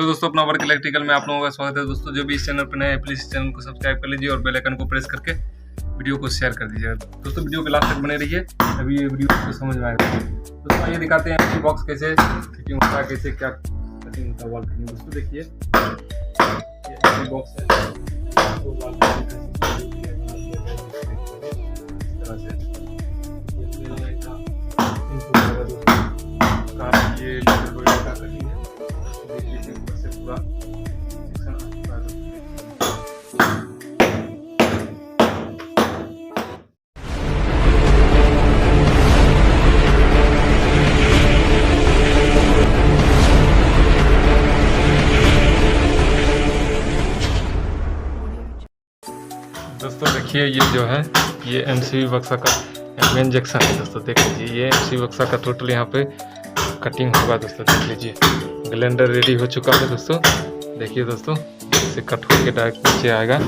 Hello दोस्तों, अपना work electrical में आप लोगों का स्वागत है। दोस्तों जो भी इस चैनल पर नए हैं प्लीज इस चैनल को सब्सक्राइब कर लीजिए और बेल आइकन को प्रेस करके वीडियो को शेयर कर दीजिएगा। दोस्तों वीडियो के लास्ट तक बने रहिए, अभी ये वीडियो आपको समझ में आएगा। दोस्तों ये दिखाते हैं एमसी बॉक्स कैसे फिटिंग होता है, कैसे क्या कटिंग होता है, वॉल कटिंग। दोस्तों देखिए ये एमसी बॉक्स है, वॉल कटिंग इस तरह से ये कटिंग है। देखिए ऊपर से पूरा सेक्शन आता है। दोस्तों देखिए ये जो है ये एमसीबी बक्सा का मेन जंक्शन है। दोस्तों देख लीजिए ये एमसीबी बक्सा का टोटल यहाँ पे कटिंग होगा। दोस्तों देख लीजिए ग्लेंडर रेडी हो चुका है। दोस्तों देखिए दोस्तों इसे कट होकर डायरेक्ट नीचे आएगा,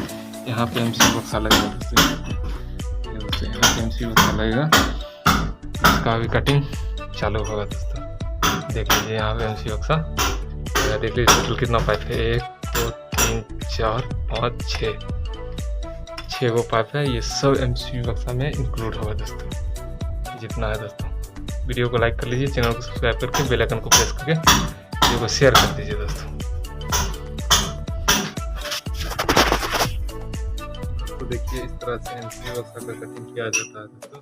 यहाँ पे एमसीबी बक्सा लगेगा। दोस्तों यहाँ पे एमसीबी बक्सा लगेगा, इसका भी कटिंग चालू होगा। दोस्तों देख लीजिए यहाँ पे एमसीबी बक्सा देख लीजिए टोटल कितना पाइप है, 1 2 3 4 5 6 वो पाइप है। ये सब एमसीबी बक्सा में इंक्लूड होगा। दोस्तों जितना है दोस्तों वीडियो को लाइक कर लीजिए, चैनल को सब्सक्राइब करके बेल आइकन को प्रेस करके वीडियो को शेयर कर दीजिए। दोस्तों देखिए इस तरह से एमसीबी बक्सा का कटिंग किया जाता है। दोस्तों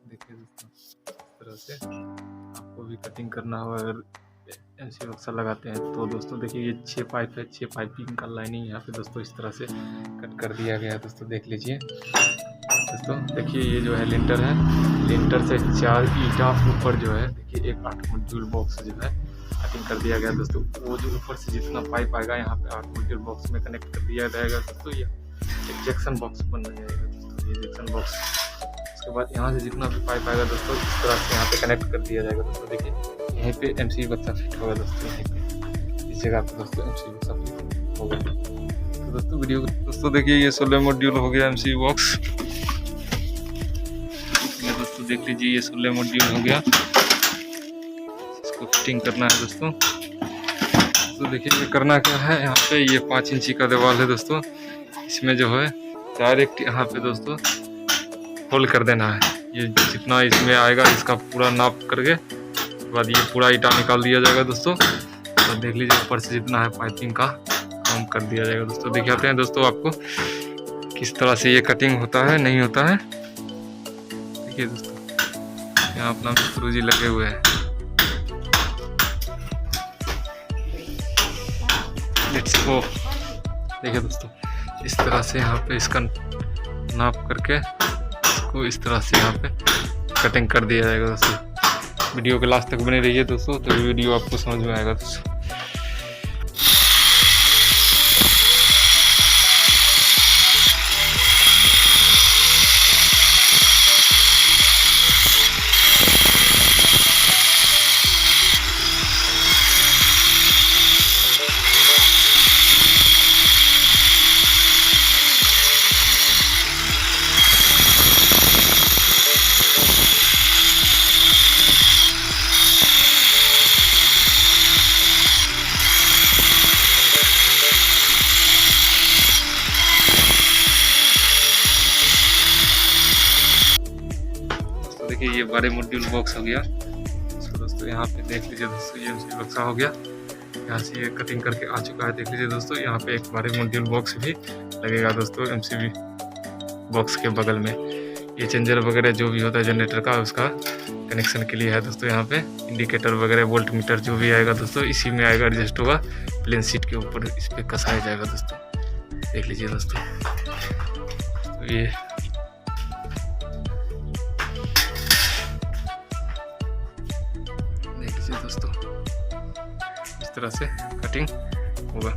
देखिए दोस्तों इस तरह से आपको भी कटिंग करना हो अगर एमसीबी बक्सा लगाते हैं तो। दोस्तों देखिए ये 6 पाइप है, 6 पाइपिंग का लाइनिंग यहाँ पे दोस्तों इस तरह से कट कर दिया गया है। दोस्तों देख लीजिए दोस्तों देखिए ये जो है लिंटर है, लिंटर से 4 ईंटा ऊपर जो है देखिए एक 8 मॉड्यूल बॉक्स जो है कटिंग कर दिया गया। दोस्तों वो जो ऊपर से जितना पाइप आएगा यहाँ पे 8 मॉड्यूल बॉक्स में कनेक्ट कर दिया जाएगा। दोस्तों ये एक जंक्शन बॉक्स बन जाएगा। दोस्तों ये जंक्शन बॉक्स, उसके बाद यहाँ से जितना भी पाइप आएगा दोस्तों इस तरह से यहाँ पे कनेक्ट कर दिया जाएगा। दोस्तों देखिए यहीं पे एमसीबी बक्सा फिट होगा। दोस्तों यहीं पे इस जगह पे दोस्तों एमसीबी बक्सा फिट होगा। तो दोस्तों वीडियो दोस्तों देखिए ये 16 मॉड्यूल हो गया एमसीबी बॉक्स। दोस्तों देख लीजिए ये 16 मॉड्यूल हो गया, इसको फिटिंग करना है। दोस्तों तो देखिए ये करना क्या है, यहाँ पे ये 5 इंची का दीवार है। दोस्तों इसमें जो है डायरेक्ट यहाँ पे दोस्तों होल कर देना है। ये जितना इसमें आएगा इसका पूरा नाप करके बाद ये पूरा ईटा निकाल दिया जाएगा। दोस्तों तो देख लीजिए ऊपर से जितना है पाइपिंग का काम कर दिया जाएगा। दोस्तों दिखाते हैं दोस्तों आपको किस तरह से ये कटिंग होता है नहीं होता है। देखिए दोस्तों यहाँ अपना मिस्त्री जी लगे हुए हैं। Let's go. देखिए दोस्तों इस तरह से यहाँ पे इसका नाप करके इसको इस तरह से यहाँ पे कटिंग कर दिया जाएगा। दोस्तों वीडियो के लास्ट तक बने रहिए दोस्तों, तो वीडियो आपको समझ में आएगा। दोस्तों देखिए ये 12 मॉड्यूल बॉक्स हो गया। तो दोस्तों यहाँ पे देख लीजिए दोस्तों ये एमसीबी बक्सा हो गया, यहाँ से ये कटिंग करके आ चुका है। देख लीजिए दोस्तों यहाँ पे एक 12 मॉड्यूल बॉक्स भी लगेगा। दोस्तों एमसीबी बॉक्स के बगल में ये चेंजर वगैरह जो भी होता है जनरेटर का उसका कनेक्शन के लिए है। दोस्तों यहाँ पे इंडिकेटर वगैरह वोल्ट मीटर जो भी आएगा दोस्तों इसी में आएगा, एडजस्ट होगा, प्लेन सीट के ऊपर इस पर कसाया जाएगा। दोस्तों देख लीजिए दोस्तों तो ये दोस्तों इस तरह से कटिंग होगा।